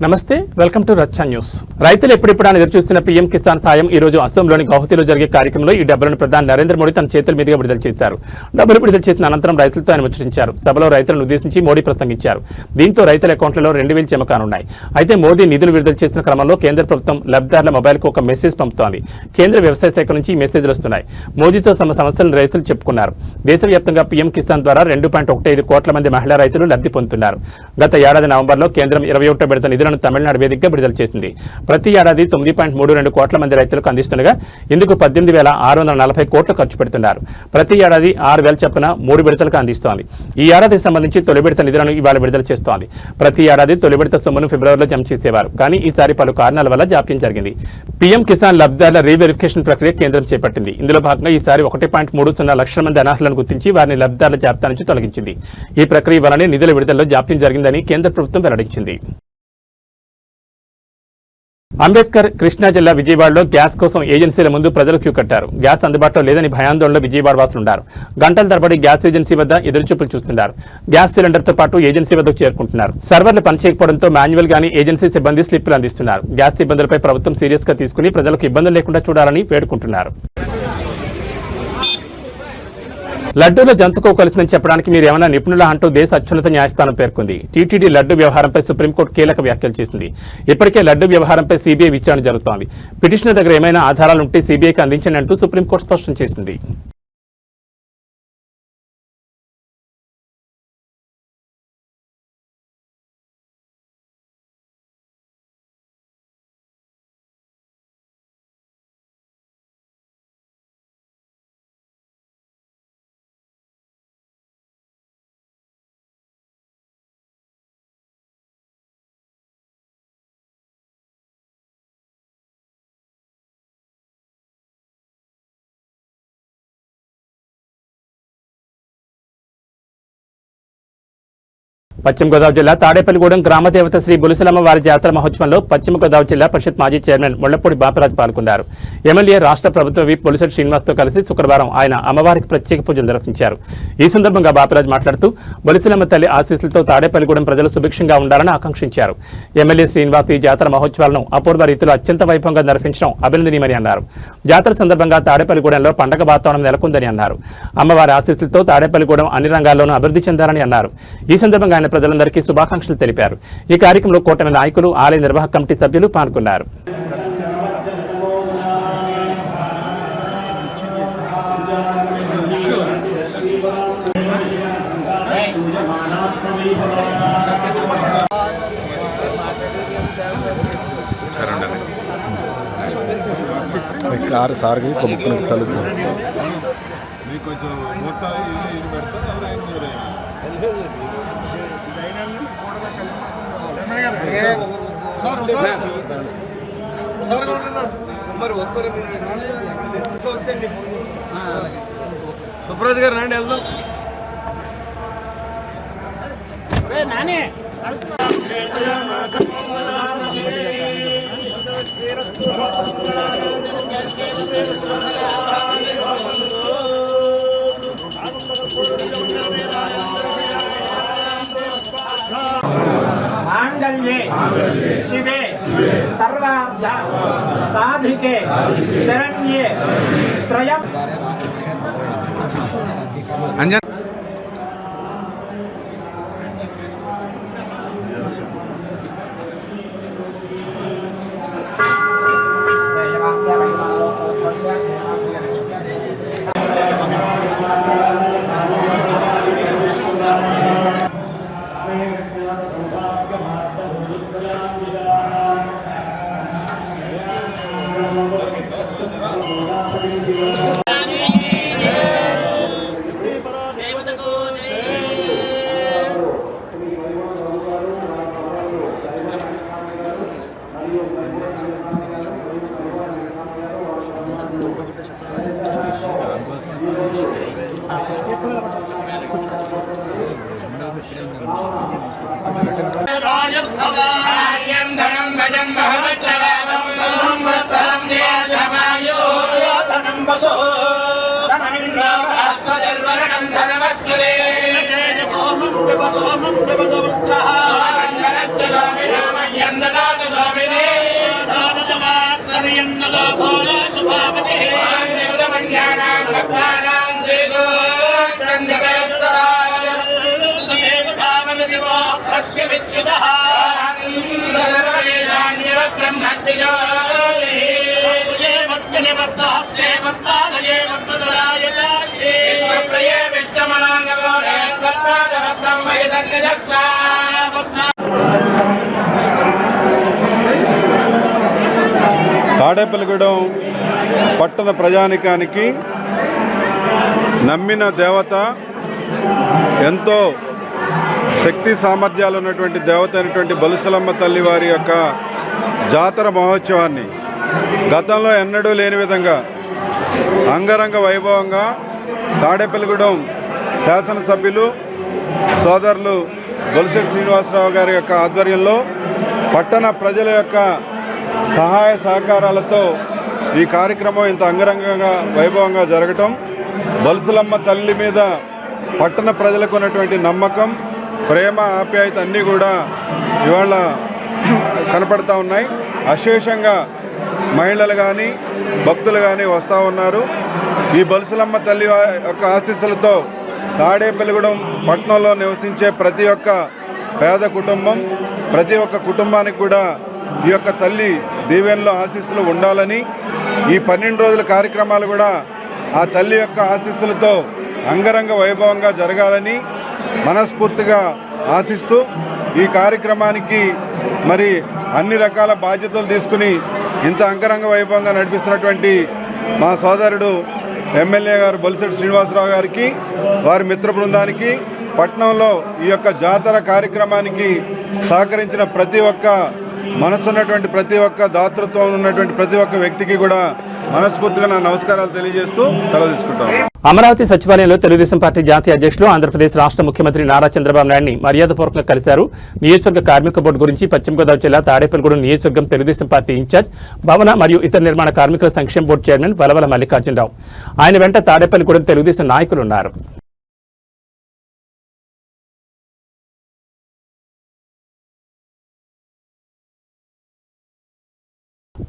నమస్తే, welcome to రచ్చ news. రైతులు ఎప్పుడిప్పుడు ఎదురుచూస్తున్న పీఎం కిసాన్ సాయం ఈ రోజు అసోంలోని గౌహతిలో జరిగే కార్యక్రమంలో ఈ డబ్బులను ప్రధాని నరేంద్ర మోడీ తన చేతుల మీదుగా విడుదల చేశారు. డబ్బులు విడుదల చేసిన అనంతరం రైతులతో ఆయన ముచ్చటించారు. సభలో రైతులను ఉద్దేశించి మోడీ ప్రసంగించారు. దీంతో రైతుల అకౌంట్లలో 2,000 జమ కానున్నాయి. అయితే మోదీ నిధులు విడుదల చేసిన క్రమంలో కేంద్ర ప్రభుత్వం లబ్ధిదారుల మొబైల్కు ఒక మెసేజ్ పంపుతోంది. కేంద్ర వ్యవసాయ శాఖ నుంచి ఈ మెసేజ్లు వస్తున్నాయి. మోదీతో తమ సమస్యలను రైతులు చెప్పుకున్నారు. దేశవ్యాప్తంగా పీఎం కిసాన్ ద్వారా 2.15 కోట్ల మంది మహిళా రైతులు లబ్ధి పొందుతున్నారు. గత ఏడాది నవంబర్లో కేంద్రం 21వ విడత నిధులను తమిళనాడు వేదికగా విడుదల చేసింది. ప్రతి ఏడాది 9.32 కోట్ల మంది రైతులకు అందిస్తుండగా ఇందుకు 18,640 కోట్లు ఖర్చు పెడుతున్నారు. ప్రతి ఏడాది 6,000 చొప్పున 3 విడతలకు అందిస్తోంది. ఈ ఏడాదికి సంబంధించి తొలి విడత నిధులను ఇవాళ విడుదల చేస్తోంది. ప్రతి ఏడాది తొలి విడత సొమ్మును ఫిబ్రవరిలో జమ చేసేవారు. కానీ ఈసారి పలు కారణాల వల్ల జాప్యం జరిగింది. పీఎం కిసాన్ లబ్ధిదారుల రీవెరిఫికేషన్ ప్రక్రియ కేంద్రం చేపట్టింది. ఇందులో భాగంగా ఈసారి 1.30 లక్షల మంది అనర్హులను గుర్తించి వారిని లబ్ధిదారుల జాబితా నుంచి తొలగించింది. ఈ ప్రక్రియ వల్లనే నిధుల విడుదలలో జాప్యం జరిగిందని కేంద్ర ప్రభుత్వం వెల్లడించింది. అంబేద్కర్ కృష్ణా జిల్లా విజయవాడలో గ్యాస్ కోసం ఏజెన్సీల ముందు ప్రజలు క్యూ కట్టారు. గ్యాస్ అందుబాటులో లేదని భయాందోళనలో విజయవాడ వాసులున్నారు. గంటల తరబడి గ్యాస్ ఏజెన్సీ వద్ద ఎదురుచూపులు చూస్తున్నారు. గ్యాస్ సిలిండర్తో పాటు ఏజెన్సీ వద్దకు చేరుకుంటున్నారు. సర్వర్లు పనిచేయకపోవడంతో మాన్యువల్ గానీ ఏజెన్సీ సిబ్బంది స్లిప్పులు అందిస్తున్నారు. గ్యాస్ ఇబ్బందులపై ప్రభుత్వం సీరియస్ గా తీసుకుని ప్రజలకు ఇబ్బందులు లేకుండా చూడాలని వేడుకుంటున్నారు. లడ్డూలో జంతుకో కలిసిందని చెప్పడానికి మీరేమన్నా నిపుణుల అంటూ దేశ అత్యున్నత న్యాయస్థానం పేర్కొంది. టీటీడీ లడ్డు వ్యవహారంపై సుప్రీంకోర్టు కీలక వ్యాఖ్యలు చేసింది. ఇప్పటికే లడ్డు వ్యవహారంపై సీబీఐ విచారణ జరుగుతోంది. పిటిషనర్ దగ్గర ఏమైనా ఆధారాలుంటే సీబీఐకి అందించండి అంటూ సుప్రీంకోర్టు స్పష్టం చేసింది. పశ్చిమ గోదావరి జిల్లా తాడేపల్లిగూడెం గ్రామదేవత శ్రీ బులుసులమ్మ వారి జాతర మహోత్సవంలో పశ్చిమ గోదావరి జిల్లా పరిషత్ మాజీ చైర్మన్ ముళ్లపూడి బాపరాజు పాల్గొన్నారు. ఎమ్మెల్యే రాష్ట్ర ప్రభుత్వ విప్ బొలిశెట్టి శ్రీనివాస్తో కలిసి శుక్రవారం ఆయన అమ్మవారికి ప్రత్యేక పూజలు నిర్వహించారు. ఈ సందర్భంగా బాపరాజు మాట్లాడుతూ బులుసులమ్మ తల్లి ఆశీస్సులతో తాడేపల్లిగూడెం ప్రజలు సుభిక్షంగా ఉండాలని ఆకాంక్షించారు. ఎమ్మెల్యే శ్రీనివాస్ ఈ జాతర మహోత్సవాలను అపూర్వ రీతిలో అత్యంత వైభవంగా నిర్వహించడం అభినందనీయమని అన్నారు. జాతర సందర్భంగా తాడేపల్లిగూడెంలో పండగ వాతావరణం నెలకొందని అన్నారు. అమ్మవారి ఆశీస్సులతో తాడేపల్లిగూడెం అన్ని రంగాల్లోనూ అభివృద్ధి చెందాలని అన్నారు. ఈ సందర్భంగా ఆయన ప్రజలందరికీ శుభాకాంక్షలు తెలిపారు. ఈ కార్యక్రమంలో కూటమి నాయకులు, ఆలయ నిర్వాహక కమిటీ సభ్యులు పాల్గొన్నారు. సుబ్రత్ గారు రండి వెళ్దాం. मांगल्ये शिवे सर्वार्थ साधिके शरण्ये त्रयम् सोमं तस्य विद्युतः सर्ववेदान्यव ब्रह्मद्विजो ये मत्निवर्तहस्ते मत्तादये मत्तदुरायते स्वप्रिये विष्णुमनाङ्गो रेत्वत्पादभद्रं वै सन्निधत्सा తాడేపల్లిగూడెం పట్టణ ప్రజానికానికి నమ్మిన దేవత, ఎంతో శక్తి సామర్థ్యాలు ఉన్నటువంటి దేవత అయినటువంటి బలుసలమ్మ తల్లి వారి యొక్క జాతర మహోత్సవాన్ని గతంలో ఎన్నడూ లేని విధంగా అంగరంగ వైభవంగా తాడేపల్లిగూడెం శాసనసభ్యులు సోదరులు బొలిశెట్టి శ్రీనివాసరావు గారి యొక్క ఆధ్వర్యంలో పట్టణ ప్రజల యొక్క సహాయ సహకారాలతో ఈ కార్యక్రమం ఇంత అంగరంగంగా వైభవంగా జరగటం, బలుసలమ్మ తల్లి మీద పట్టణ ప్రజలకు ఉన్నటువంటి నమ్మకం, ప్రేమ, ఆప్యాయత అన్నీ కూడా ఇవాళ కనపడతా ఉన్నాయి. అశేషంగా మహిళలు కానీ భక్తులు కానీ వస్తూ ఉన్నారు. ఈ బలుసలమ్మ తల్లి యొక్క ఆశీస్సులతో తాడేపల్లిగూడెం పట్టణంలో నివసించే ప్రతి ఒక్క పేద కుటుంబం, ప్రతి ఒక్క కుటుంబానికి కూడా ఈ యొక్క తల్లి దీవెనలో ఆశీస్సులు ఉండాలని, ఈ 12 రోజుల కార్యక్రమాలు కూడా ఆ తల్లి యొక్క ఆశీస్సులతో అంగరంగ వైభవంగా జరగాలని మనస్ఫూర్తిగా ఆశిస్తూ ఈ కార్యక్రమానికి మరి అన్ని రకాల బాధ్యతలు తీసుకుని ఇంత అంగరంగ వైభవంగా నడిపిస్తున్నటువంటి మా సోదరుడు ఎమ్మెల్యే గారు బొలిశెట్టి శ్రీనివాసరావు గారికి, వారి మిత్ర బృందానికి, పట్టణంలో ఈ యొక్క జాతర కార్యక్రమానికి సహకరించిన ప్రతి ఒక్క మనసున్నటువంటి ప్రతి ఒక్క దాతృత్వం ఉన్నటువంటి ప్రతి ఒక్క వ్యక్తికి కూడా మనస్ఫూర్తిగా నా నమస్కారాలు తెలియజేస్తూ సెలవు తీసుకుంటాను. అమరావతి సచివాలయంలో తెలుగుదేశం పార్టీ జాతీయ అధ్యక్షులు ఆంధ్రప్రదేశ్ రాష్ట్ర ముఖ్యమంత్రి నారా చంద్రబాబు నాయుడిని మర్యాదపూర్వకంగా కలిశారు. నియోజకవర్గ కార్మిక బోర్డు గురించి పశ్చిమ గోదావరి జిల్లా తాడేపల్లిగూడెం నియోజకవర్గం తెలుగుదేశం పార్టీ ఇన్ఛార్జ్, భవన మరియు ఇతర నిర్మాణ కార్మికుల సంక్షేమ బోర్డు చైర్మన్ వలవల మల్లికార్జునరావు, ఆయన వెంట తాడేపల్లిగూడెం తెలుగుదేశం నాయకులు ఉన్నారు.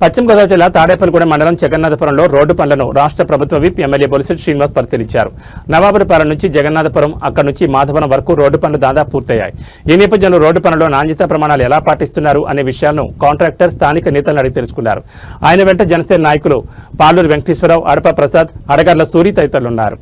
పశ్చిమ గోదావరి జిల్లా తాడేపల్లిగూడెం మండలం జగన్నాథపురంలో రోడ్డు పనులను రాష్ట్ర ప్రభుత్వ విప్ ఎమ్మెల్యే బొలిశెట్టి శ్రీనివాస్ పరిశీలించారు. నవాబురపాలెం నుంచి జగన్నాథపురం, అక్కడి నుంచి మాధవరం వరకు రోడ్డు పనులు దాదాపు పూర్తయ్యాయి. ఈ నేపథ్యంలో రోడ్డు పనుల్లో నాణ్యతా ప్రమాణాలు ఎలా పాటిస్తున్నారు అనే విషయాలను కాంట్రాక్టర్ స్థానిక నేతలను అడిగి తెలుసుకున్నారు. ఆయన వెంట జనసేన నాయకులు పాలూరు వెంకటేశ్వరరావు, అడప ప్రసాద్, అడగర్ల సూరి తదితరులున్నారు.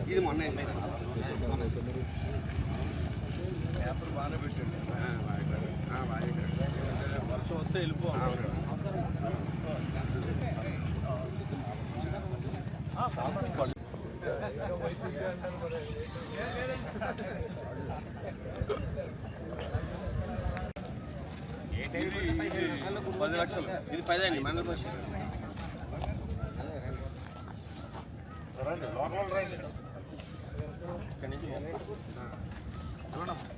ఇది మొన్న బాగానే పెట్టండి వర్షం వస్తే వెళ్ళిపో ఇది 10 లక్షలు ఇది 10 అండి మండల పరిషత్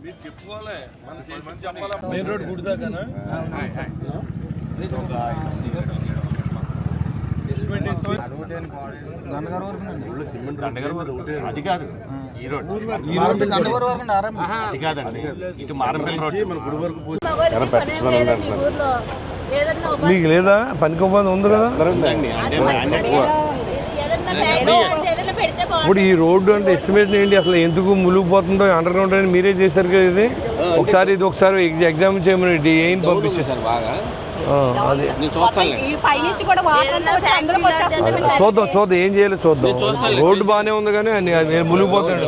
మీరు చెప్పుకోవాలి మెయిన్ రోడ్ గుడిదాకానా అది కాదు ఈ రోడ్ అది కాదండి ఇటు మారంపల్లి రోడ్ మన గుడి వరకు మీకు లేదా పనికోపోతే ఉంది కదా. ఇప్పుడు ఈ రోడ్డు అంటే ఎస్టిమేషన్ ఏంటి, అసలు ఎందుకు మునిగిపోతుందో అండర్ గ్రౌండ్ అని మీరే చేశారు కదా. ఇది ఒకసారి ఎగ్జామ్ చేయమని ఏం పంపించేసారు బాగా. అదే చూద్దాం ఏం చేయాలో చూద్దాం. రోడ్డు బాగానే ఉంది కానీ నేను మునిగిపోతాను.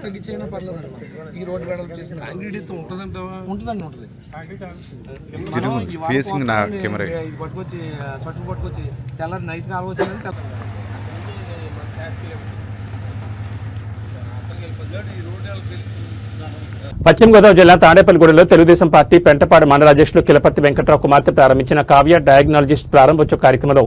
తగ్గించైనా పర్లేదు అనమాట. ఈ రోడ్డు వెడల్పు చేసిన ఉంటుందండి. పట్టుకొచ్చి సట్టు పట్టుకొచ్చి తెల్లారి నైట్ 4 వచ్చిందని పశ్చిమ గోదావరి జిల్లా తాడేపల్లిగూడెంలో తెలుగుదేశం పార్టీ పెంటపాడు మండల అధ్యక్షులు కిలపర్తి వెంకట్రావు కుమార్తె ప్రారంభించిన కావ్య డయాగ్నాలజిస్ట్ ప్రారంభోత్సవ కార్యక్రమంలో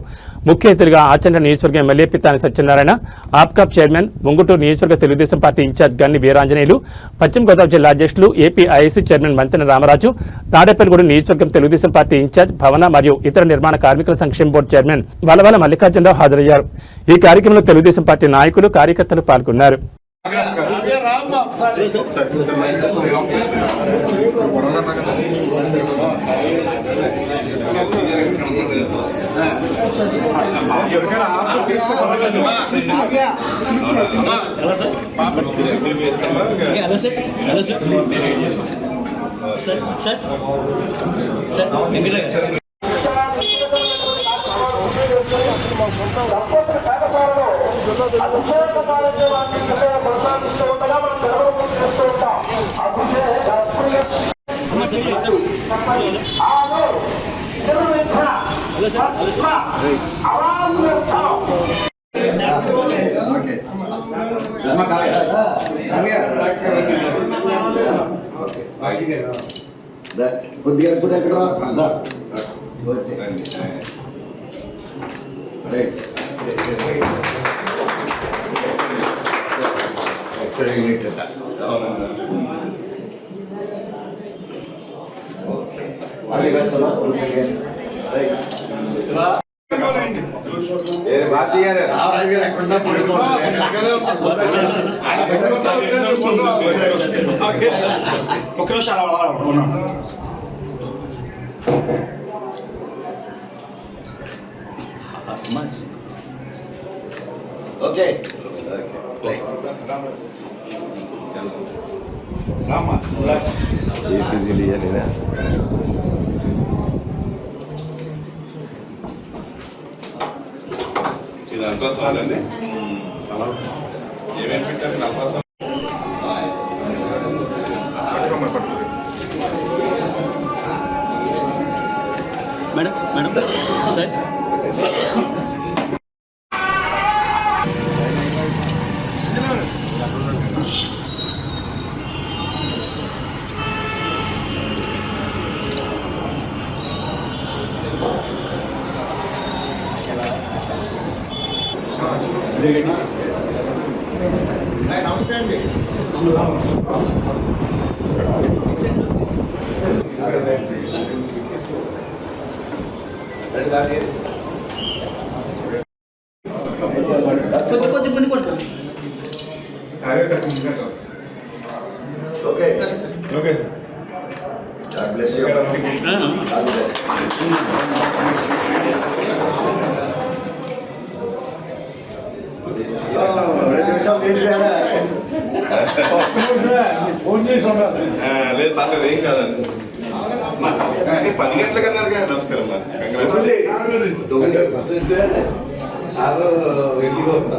ముఖ్య అతిథిగా ఆచండ్ర నియోజకవర్గం MLA Pitani Satyanarayana, APCOB chairman, Unguturu నియోజకవర్గ తెలుగుదేశం పార్టీ ఇన్ఛార్జ్ గన్ని వీరాంజనేయులు, పశ్చిమ గోదావరి జిల్లా అధ్యక్షులు AP IIC chairman Mantena Ramaraju, Tadepalligudem నియోజకవర్గం తెలుగుదేశం పార్టీ ఇన్ఛార్జ్ భవన మరియు ఇతర నిర్మాణ కార్మికుల సంక్షేమ బోర్డు చైర్మన్ వలవల మల్లికార్జునరావు హాజరయ్యారు. ఈ కార్యక్రమంలో తెలుగుదేశం పార్టీ నాయకులు, కార్యకర్తలు పాల్గొన్నారు. కొద్దిగా ఎక్కడ ఎక్స్రే యూనిట్ అది వేస్తున్నా ఒక్క నిమిషం అలా ఓకే ఇదంతా సాలండి ఏమేమి పెట్టారు నల్పాసం మేడం సార్ నమస్తే అండి. Okay okay sir bless you. All the best. రెండు నిమిషాలు లేచిరాడా? లేదు పర్లేదు ఏం కాదండి 10 గంటలకు అన్నారు కదా. నమస్కారం సార్ వెళ్ళిపోతా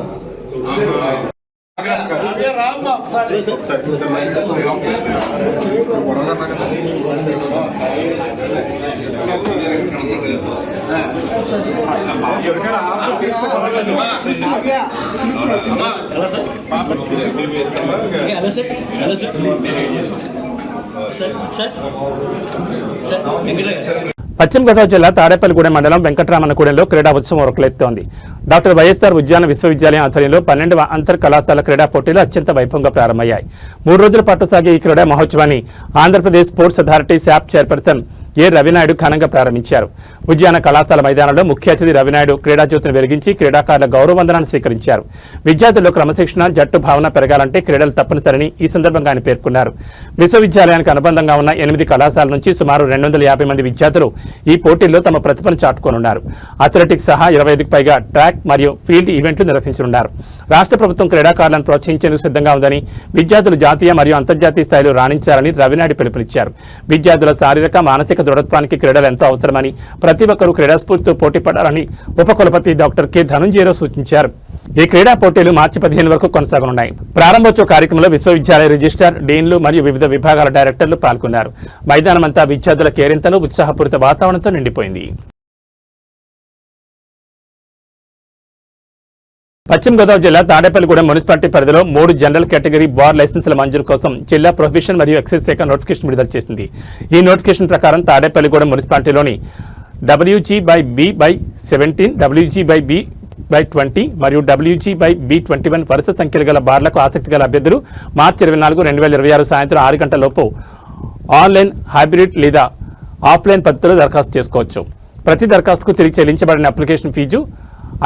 పశ్చిమ గోదావరి జిల్లా తాడేపల్లిగూడెం మండలం వెంకటరామన్నగూడెంలో క్రీడా ఉత్సవం ఉరకలెత్తోంది. డాక్టర్ వైఎస్ఆర్ ఉద్యాన విశ్వవిద్యాలయం ఆధ్వర్యంలో 12వ అంతర్ కళాశాల క్రీడా పోటీలు అత్యంత వైభవంగా ప్రారంభమయ్యాయి. 3 రోజుల పాటు సాగే ఈ క్రీడా మహోత్సవాన్ని Andhra Pradesh sports authority SAAP chairperson A Ravi Naidu ఘనంగా ప్రారంభించారు. ఉద్యాన కళాశాల మైదానంలో ముఖ్య అతిథి రవినాయుడు క్రీడాజ్యోతిని వెలిగించి క్రీడాకారుల గౌరవవందనాన్ని స్వీకరించారు. విద్యార్థుల్లో క్రమశిక్షణ, జట్టు భావన పెరగాలంటే క్రీడలు తప్పనిసరని ఈ సందర్భంగా ఆయన పేర్కొన్నారు. విశ్వవిద్యాలయానికి అనుబంధంగా ఉన్న 8 కళాశాల నుంచి సుమారు 250 మంది విద్యార్థులు ఈ పోటీల్లో తమ ప్రతిభను చాటుకోనున్నారు. అథ్లెటిక్స్ సహా 25కి పైగా ట్రాక్ మరియు ఫీల్డ్ ఈవెంట్లు నిర్వహించనున్నారు. రాష్ట్ర ప్రభుత్వం క్రీడాకారులను ప్రోత్సహించేందుకు సిద్ధంగా ఉందని, విద్యార్థులు జాతీయ మరియు అంతర్జాతీయ స్థాయిలో రాణించాలని రవినాయుడు పిలుపునిచ్చారు. విద్యార్థుల శారీరక, మానసిక దృఢత్వానికి క్రీడలు ఎంతో అవసరమని, ప్రతి ఒక్కరూ క్రీడాస్ఫూర్తితో పోటీ పడాలని ఉపకులపతి డాక్టర్ కె ధనుంజయరావు సూచించారు. ఈ క్రీడా పోటీలు మార్చి 15 వరకు కొనసాగనున్నాయి. ప్రారంభోత్సవ కార్యక్రమంలో విశ్వవిద్యాలయ రిజిస్ట్రార్, డీన్లు మరియు వివిధ విభాగాల డైరెక్టర్లు పాల్గొన్నారు. మైదానమంతా విద్యార్థుల కేరింతలు, ఉత్సాహపూరిత వాతావరణంతో నిండిపోయింది. పశ్చిమ గోదావరి జిల్లా తాడేపల్లిగూడెం మున్సిపాలిటీ పరిధిలో 3 జనరల్ కేటగిరీ బార్ లైసెన్సుల మంజూరు కోసం జిల్లా ప్రొహిబిషన్ మరియు ఎక్సైజ్ శాఖ నోటిఫికేషన్ విడుదల చేసింది. ఈ నోటిఫికేషన్ ప్రకారం తాడేపల్లిగూడెం మున్సిపాలిటీలోని WG/B/17, WG/B/20 మరియు WG/B21 వరుస సంఖ్యలు గల బార్లకు ఆసక్తి గల అభ్యర్థులు మార్చి 24, 2026 సాయంత్రం 6 గంటలలోపు ఆన్లైన్, హైబ్రిడ్ లేదా ఆఫ్లైన్ పద్ధతిలో దరఖాస్తు చేసుకోవచ్చు. ప్రతి దరఖాస్తుకు తిరిగి చెల్లించబడిన అప్లికేషన్ ఫీజు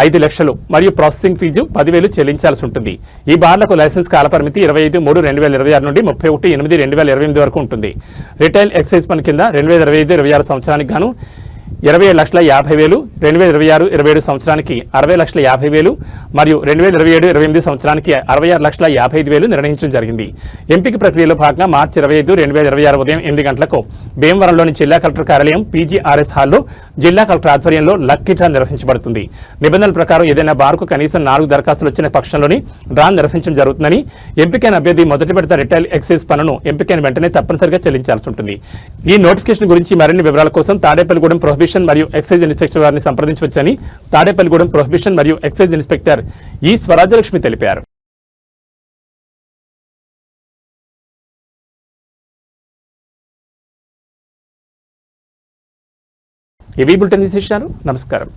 5 లక్షలు మరియు ప్రాసెసింగ్ ఫీజు 10,000 చెల్లించాల్సి ఉంటుంది. ఈ బార్లకు లైసెన్స్ కాలపరిమితి 25/3/2026 నుండి 31/8/2028 వరకు ఉంటుంది. రిటైల్ ఎక్సైజ్ పన్ను కింద 2025-26 సంవత్సరానికి గాను 27,50,000, 2026-27 సంవత్సరానికి 60,50,000 మరియు 2027-28 సంవత్సరానికి 66,55,000 నిర్ణయించడం జరిగింది. ఎంపిక ప్రక్రియలో భాగంగా మార్చి 25, 2026 ఉదయం 8 గంటలకు భీమవరంలోని జిల్లా కలెక్టర్ కార్యాలయం PGRS హాల్లో జిల్లా కలెక్టర్ ఆధ్వర్యంలో లక్కీ డ్రా నిర్వహించబడుతుంది. నిబంధనల ప్రకారం ఏదైనా బార్కు కనీసం 4 దరఖాస్తులు వచ్చిన పక్షంలోని డ్రా నిర్వహించడం జరుగుతుందని, ఎంపికైన అభ్యర్థి మొదటి విడత రిటైల్ ఎక్సైజ్ పన్నును ఎంపికైన వెంటనే తప్పనిసరిగా చెల్లించాల్సి ఉంటుంది. ఈ నోటిఫికేషన్ గురించి మరిన్ని వివరాల కోసం తాడేపల్లిగూడెం ప్రొహిబిషన్ మరియు ఎక్సైజ్ ఇన్స్పెక్టర్ వారిని సంప్రదించవచ్చని తాడేపల్లిగూడెం ప్రొహిబిషన్ మరియు ఎక్సైజ్ ఇన్స్పెక్టర్ ఈ స్వరాజ్యలక్ష్మి తెలిపారు. ఇవి బులెటిన్ విశేషాలు. నమస్కారం.